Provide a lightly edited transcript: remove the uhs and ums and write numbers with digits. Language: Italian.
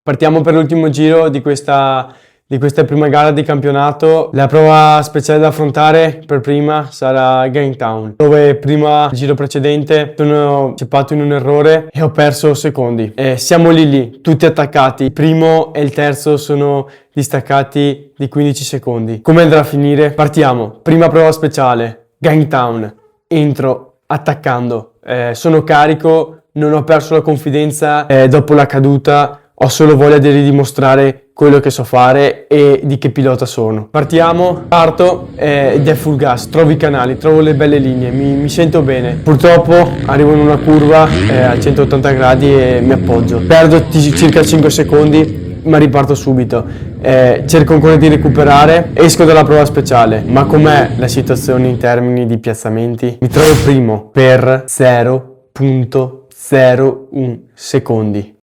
Partiamo per l'ultimo giro di questa prima gara di campionato. La prova speciale da affrontare per prima sarà Gangtown, dove prima, il giro precedente, sono ceppato in un errore e ho perso secondi. Siamo lì, tutti attaccati. Il primo e il terzo sono distaccati di 15 secondi. Come andrà a finire? Partiamo. Prima prova speciale, Gangtown. Entro attaccando. Sono carico, non ho perso la confidenza dopo la caduta. Ho solo voglia di ridimostrare quello che so fare e di che pilota sono. Parto ed è full gas, trovo i canali, trovo le belle linee, mi sento bene. Purtroppo arrivo in una curva a 180 gradi e mi appoggio. Perdo circa 5 secondi, ma riparto subito. Cerco ancora di recuperare, esco dalla prova speciale. Ma com'è la situazione in termini di piazzamenti? Mi trovo primo per 0,01 secondi.